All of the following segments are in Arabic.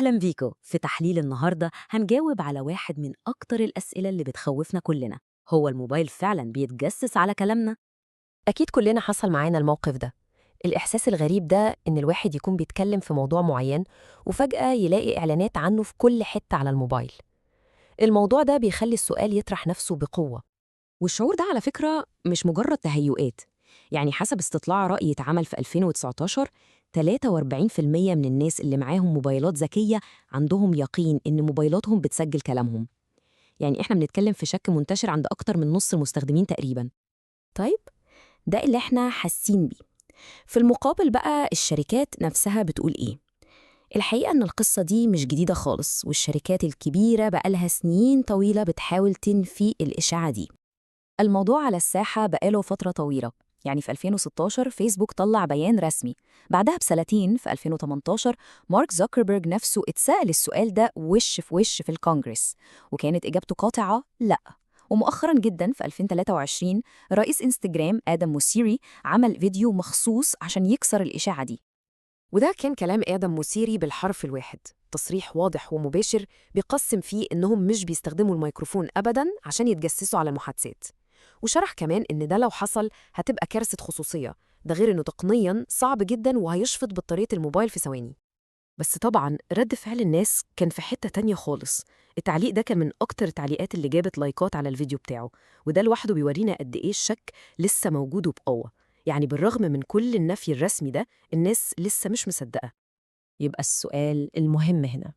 أهلا بيكو. في تحليل النهاردة هنجاوب على واحد من أكتر الأسئلة اللي بتخوفنا كلنا: هو الموبايل فعلا بيتجسس على كلامنا؟ أكيد كلنا حصل معانا الموقف ده. الإحساس الغريب ده إن الواحد يكون بيتكلم في موضوع معين وفجأة يلاقي إعلانات عنه في كل حتة على الموبايل. الموضوع ده بيخلي السؤال يطرح نفسه بقوة. والشعور ده على فكرة مش مجرد تهيؤات. يعني حسب استطلاع رأي اتعمل في 2019، 43% من الناس اللي معاهم موبايلات ذكية عندهم يقين إن موبايلاتهم بتسجل كلامهم. يعني إحنا بنتكلم في شك منتشر عند أكتر من نص المستخدمين تقريباً. طيب، ده اللي إحنا حاسين بيه. في المقابل بقى الشركات نفسها بتقول إيه؟ الحقيقة إن القصة دي مش جديدة خالص، والشركات الكبيرة بقالها سنين طويلة بتحاول تنفي الإشاعة دي. الموضوع على الساحة بقاله فترة طويلة. يعني في 2016 فيسبوك طلع بيان رسمي. بعدها بسنتين في 2018 مارك زوكربيرج نفسه اتسأل السؤال ده وش في وش في الكونجرس، وكانت إجابته قاطعة لأ. ومؤخرا جدا في 2023 رئيس انستجرام آدم موسيري عمل فيديو مخصوص عشان يكسر الإشاعة دي. وده كان كلام آدم موسيري بالحرف الواحد، تصريح واضح ومباشر بيقسم فيه إنهم مش بيستخدموا الميكروفون أبداً عشان يتجسسوا على المحادثات. وشرح كمان إن ده لو حصل هتبقى كارثة خصوصية، ده غير إنه تقنياً صعب جداً وهيشفط بطارية الموبايل في ثواني. بس طبعاً رد فعل الناس كان في حتة تانية خالص. التعليق ده كان من أكتر التعليقات اللي جابت لايكات على الفيديو بتاعه، وده لوحده بيورينا قد إيه الشك لسه موجود وبقوة. يعني بالرغم من كل النفي الرسمي ده، الناس لسه مش مصدقة. يبقى السؤال المهم هنا: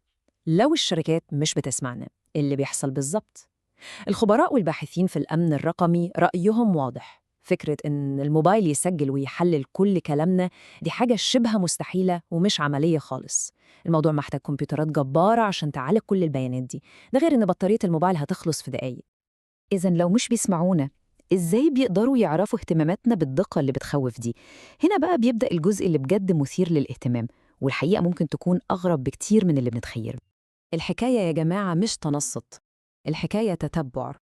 لو الشركات مش بتسمعنا، إيه اللي بيحصل بالظبط؟ الخبراء والباحثين في الأمن الرقمي رأيهم واضح. فكرة إن الموبايل يسجل ويحلل كل كلامنا دي حاجة شبه مستحيلة ومش عملية خالص. الموضوع محتاج كمبيوترات جبارة عشان تعالج كل البيانات دي، ده غير إن بطارية الموبايل هتخلص في دقايق. إذن لو مش بيسمعونا، إزاي بيقدروا يعرفوا اهتماماتنا بالدقة اللي بتخوف دي؟ هنا بقى بيبدأ الجزء اللي بجد مثير للاهتمام، والحقيقة ممكن تكون أغرب بكتير من اللي بنتخيله. الحكاية يا جماعة مش تنصت، الحكاية تتبع.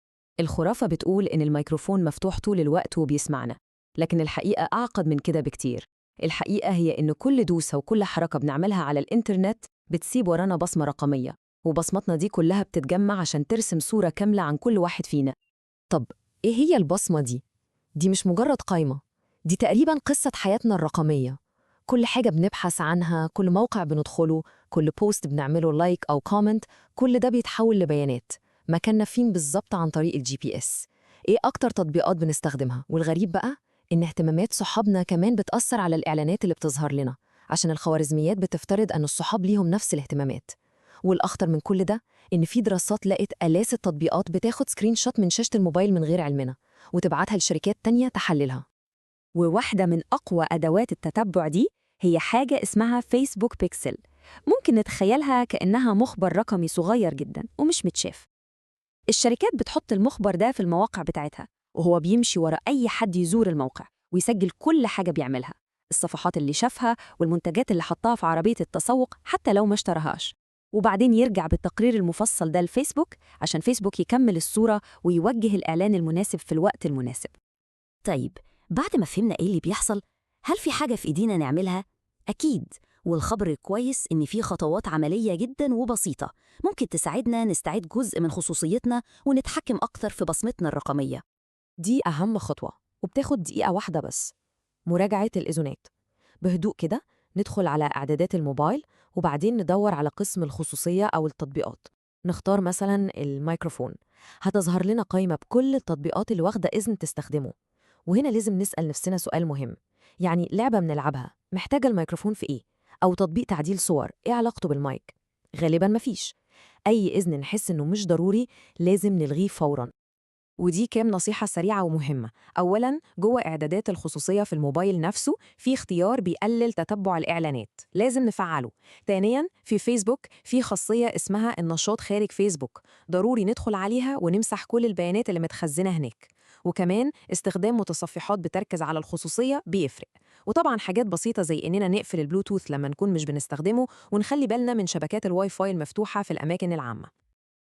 الخرافة بتقول إن الميكروفون مفتوح طول الوقت وبيسمعنا، لكن الحقيقة أعقد من كده بكتير. الحقيقة هي إن كل دوسة وكل حركة بنعملها على الإنترنت بتسيب ورانا بصمة رقمية، وبصمتنا دي كلها بتتجمع عشان ترسم صورة كاملة عن كل واحد فينا. طب إيه هي البصمة دي؟ دي مش مجرد قايمة، دي تقريباً قصة حياتنا الرقمية. كل حاجة بنبحث عنها، كل موقع بندخله، كل بوست بنعمله لايك أو كومنت، كل ده بيتحول لبيانات مكاننا فين بالظبط عن طريق الجي بي اس. إيه أكتر تطبيقات بنستخدمها؟ والغريب بقى إن اهتمامات صحابنا كمان بتأثر على الإعلانات اللي بتظهر لنا، عشان الخوارزميات بتفترض أن الصحاب ليهم نفس الاهتمامات. والأخطر من كل ده إن في دراسات لقت آلاف التطبيقات بتاخد سكرين شوت من شاشة الموبايل من غير علمنا وتبعتها لشركات تانية تحللها. وواحدة من أقوى أدوات التتبع دي هي حاجة اسمها فيسبوك بيكسل. ممكن نتخيلها كأنها مخبر رقمي صغير جدا ومش متشاف. الشركات بتحط المخبر ده في المواقع بتاعتها، وهو بيمشي ورا أي حد يزور الموقع ويسجل كل حاجة بيعملها، الصفحات اللي شافها والمنتجات اللي حطها في عربية التسوق حتى لو ما اشتراهاش. وبعدين يرجع بالتقرير المفصل ده لفيسبوك عشان فيسبوك يكمل الصورة ويوجه الإعلان المناسب في الوقت المناسب. طيب، بعد ما فهمنا إيه اللي بيحصل، هل في حاجة في إيدينا نعملها؟ أكيد. والخبر الكويس إن في خطوات عملية جدا وبسيطة ممكن تساعدنا نستعيد جزء من خصوصيتنا ونتحكم أكتر في بصمتنا الرقمية. دي أهم خطوة وبتاخد دقيقة واحدة بس: مراجعة الإذونات. بهدوء كده ندخل على إعدادات الموبايل، وبعدين ندور على قسم الخصوصية أو التطبيقات. نختار مثلاً الميكروفون، هتظهر لنا قائمة بكل التطبيقات اللي واخدة إذن تستخدمه. وهنا لازم نسأل نفسنا سؤال مهم: يعني لعبة بنلعبها محتاجة الميكروفون في إيه؟ أو تطبيق تعديل صور إيه علاقته بالمايك؟ غالباً مفيش. أي إذن نحس إنه مش ضروري لازم نلغيه فوراً. ودي كام نصيحة سريعة ومهمة. أولاً، جوه إعدادات الخصوصية في الموبايل نفسه في اختيار بيقلل تتبع الإعلانات، لازم نفعله. ثانياً، في فيسبوك في خاصية اسمها النشاط خارج فيسبوك، ضروري ندخل عليها ونمسح كل البيانات اللي متخزنة هناك. وكمان استخدام متصفحات بتركز على الخصوصية بيفرق. وطبعاً حاجات بسيطة زي إننا نقفل البلوتوث لما نكون مش بنستخدمه، ونخلي بالنا من شبكات الواي فاي المفتوحة في الأماكن العامة.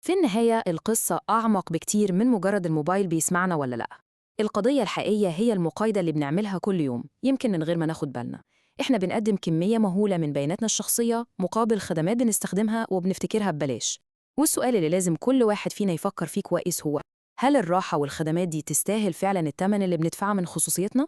في النهاية القصة أعمق بكتير من مجرد الموبايل بيسمعنا ولا لأ. القضية الحقيقية هي المقايضة اللي بنعملها كل يوم، يمكن من غير ما ناخد بالنا. إحنا بنقدم كمية مهولة من بياناتنا الشخصية مقابل خدمات بنستخدمها وبنفتكرها ببلاش. والسؤال اللي لازم كل واحد فينا يفكر فيه كويس هو: هل الراحة والخدمات دي تستاهل فعلا الثمن اللي بندفعه من خصوصيتنا؟